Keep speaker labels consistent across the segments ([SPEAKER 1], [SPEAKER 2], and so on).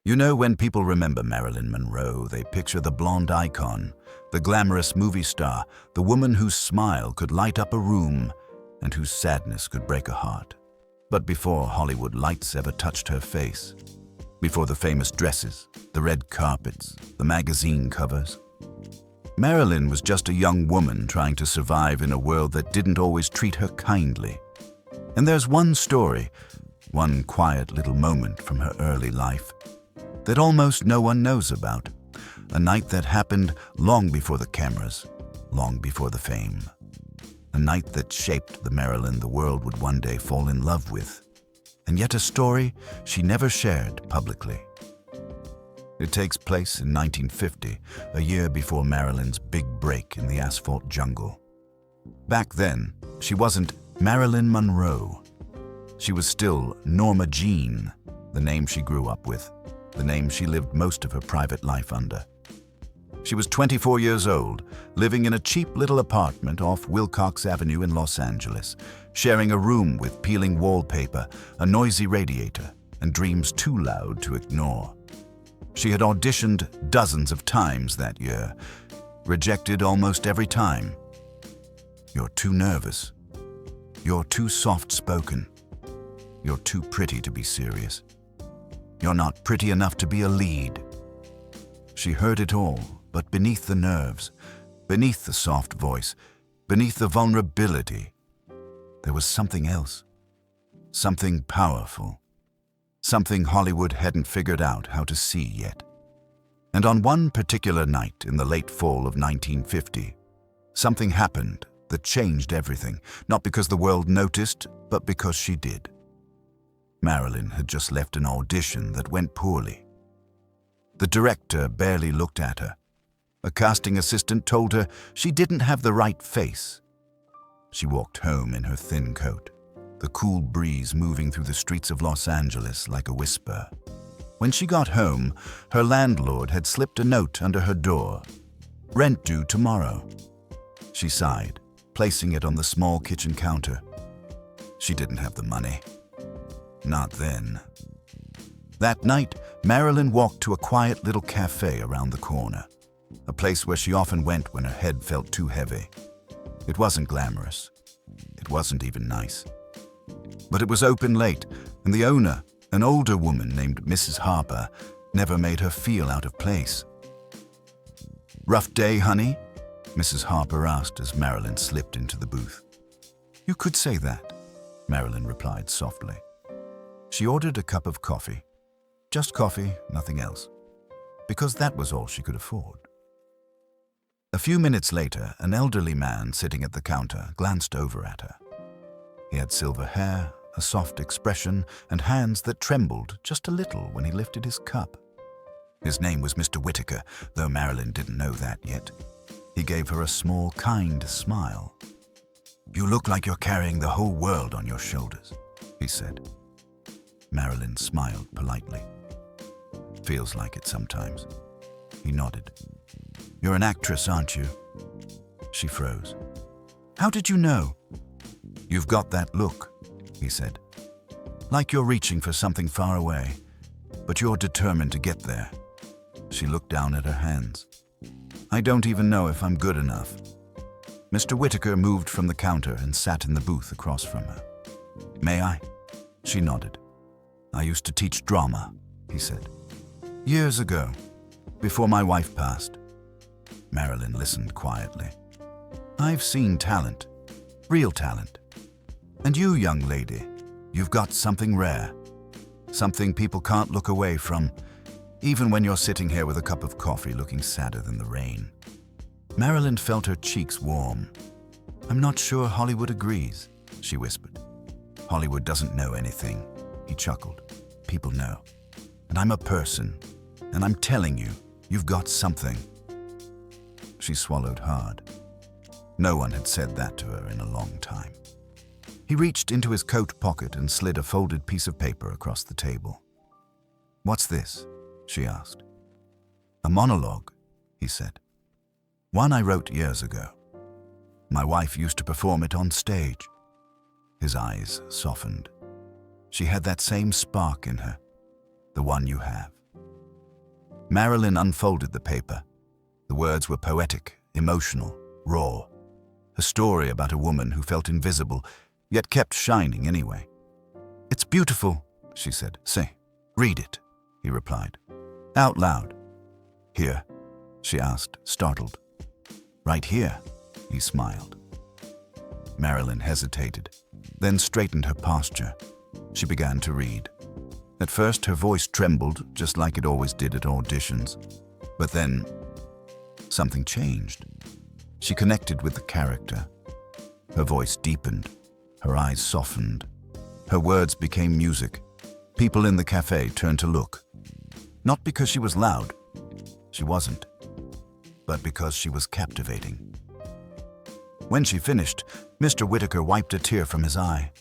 [SPEAKER 1] You know, when people remember Marilyn Monroe, they picture the blonde icon, the glamorous movie star, the woman whose smile could light up a room and whose sadness could break a heart. But before Hollywood lights ever touched her face, before the famous dresses, the red carpets, the magazine covers, Marilyn was just a young woman trying to survive in a world that didn't always treat her kindly. And there's one story, one quiet little moment from her early life that almost no one knows about. A night that happened long before the cameras, long before the fame. A night that shaped the Marilyn the world would one day fall in love with. And yet a story she never shared publicly. It takes place in 1950, a year before Marilyn's big break in the asphalt jungle. Back then, she wasn't Marilyn Monroe. She was still Norma Jeane, the name she grew up with, the name she lived most of her private life under. She was 24 years old, living in a cheap little apartment off Wilcox Avenue in Los Angeles, sharing a room with peeling wallpaper, a noisy radiator, and dreams too loud to ignore. She had auditioned dozens of times that year, rejected almost every time. You're too nervous. You're too soft-spoken. You're too pretty to be serious. You're not pretty enough to be a lead. She heard it all, but beneath the nerves, beneath the soft voice, beneath the vulnerability, there was something else, something powerful, something Hollywood hadn't figured out how to see yet. And on one particular night in the late fall of 1950, something happened that changed everything, not because the world noticed, but because she did. Marilyn had just left an audition that went poorly. The director barely looked at her. A casting assistant told her she didn't have the right face. She walked home in her thin coat, the cool breeze moving through the streets of Los Angeles like a whisper. When she got home, her landlord had slipped a note under her door. "Rent due tomorrow." She sighed, placing it on the small kitchen counter. She didn't have the money. Not then. That night, Marilyn walked to a quiet little cafe around the corner, a place where she often went when her head felt too heavy. It wasn't glamorous. It wasn't even nice. But it was open late, and the owner, an older woman named Mrs. Harper, never made her feel out of place. "Rough day, honey?" Mrs. Harper asked as Marilyn slipped into the booth. "You could say that," Marilyn replied softly. She ordered a cup of coffee. Just coffee, nothing else. Because that was all she could afford. A few minutes later, an elderly man sitting at the counter glanced over at her. He had silver hair, a soft expression, and hands that trembled just a little when he lifted his cup. His name was Mr. Whitaker, though Marilyn didn't know that yet. He gave her a small, kind smile. "You look like you're carrying the whole world on your shoulders," he said. Marilyn smiled politely. "Feels like it sometimes." He nodded. "You're an actress, aren't you?" She froze. "How did you know?" "You've got that look," he said. "Like you're reaching for something far away, but you're determined to get there." She looked down at her hands. "I don't even know if I'm good enough." Mr. Whitaker moved from the counter and sat in the booth across from her. "May I?" She nodded. "I used to teach drama," he said. "Years ago, before my wife passed." Marilyn listened quietly. "I've seen talent, real talent. And you, young lady, you've got something rare, something people can't look away from, even when you're sitting here with a cup of coffee looking sadder than the rain." Marilyn felt her cheeks warm. "I'm not sure Hollywood agrees," she whispered. "Hollywood doesn't know anything," he chuckled. "People know. And I'm a person, and I'm telling you, you've got something." She swallowed hard. No one had said that to her in a long time. He reached into his coat pocket and slid a folded piece of paper across the table. "What's this?" she asked. "A monologue," he said. "One I wrote years ago. My wife used to perform it on stage." His eyes softened. She had that same spark in her, the one you have. Marilyn unfolded the paper. The words were poetic, emotional, raw. A story about a woman who felt invisible, yet kept shining anyway. "It's beautiful," she said. "Say, read it," he replied. "Out loud." "Here?" she asked, startled. "Right here," he smiled. Marilyn hesitated, then straightened her posture. She began to read. At first, her voice trembled, just like it always did at auditions. But then, something changed. She connected with the character. Her voice deepened. Her eyes softened. Her words became music. People in the cafe turned to look. Not because she was loud. She wasn't. But because she was captivating. When she finished, Mr. Whitaker wiped a tear from his eye.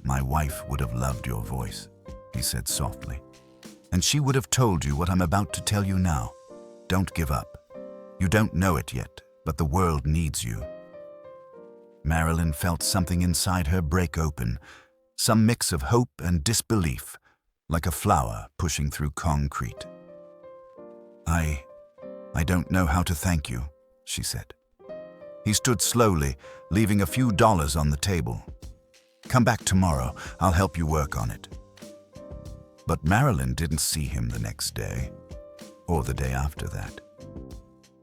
[SPEAKER 1] "My wife would have loved your voice," he said softly. "And she would have told you what I'm about to tell you now. Don't give up. You don't know it yet, but the world needs you." Marilyn felt something inside her break open, some mix of hope and disbelief, like a flower pushing through concrete. I don't know how to thank you," she said. He stood slowly, leaving a few dollars on the table. "Come back tomorrow. I'll help you work on it." But Marilyn didn't see him the next day, or the day after that.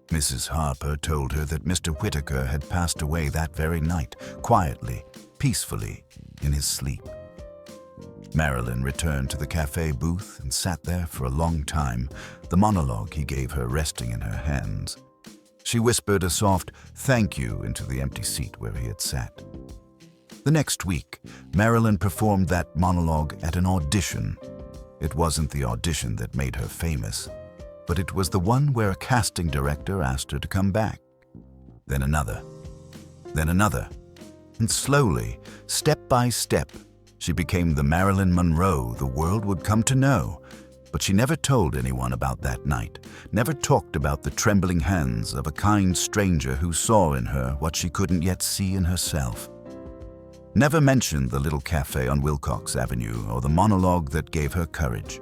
[SPEAKER 1] Mrs. Harper told her that Mr. Whitaker had passed away that very night, quietly, peacefully, in his sleep. Marilyn returned to the cafe booth and sat there for a long time, the monologue he gave her resting in her hands. She whispered a soft "thank you" into the empty seat where he had sat. The next week, Marilyn performed that monologue at an audition. It wasn't the audition that made her famous, but it was the one where a casting director asked her to come back. Then another. Then another. And slowly, step by step, she became the Marilyn Monroe the world would come to know. But she never told anyone about that night, never talked about the trembling hands of a kind stranger who saw in her what she couldn't yet see in herself. Never mentioned the little cafe on Wilcox Avenue or the monologue that gave her courage.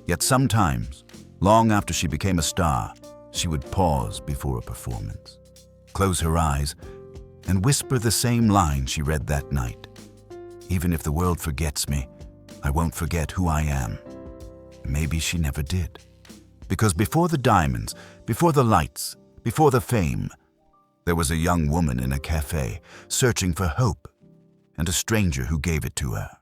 [SPEAKER 1] Yet sometimes, long after she became a star, she would pause before a performance, close her eyes, and whisper the same line she read that night. "Even if the world forgets me, I won't forget who I am." Maybe she never did. Because before the diamonds, before the lights, before the fame, there was a young woman in a cafe, searching for hope, and a stranger who gave it to her.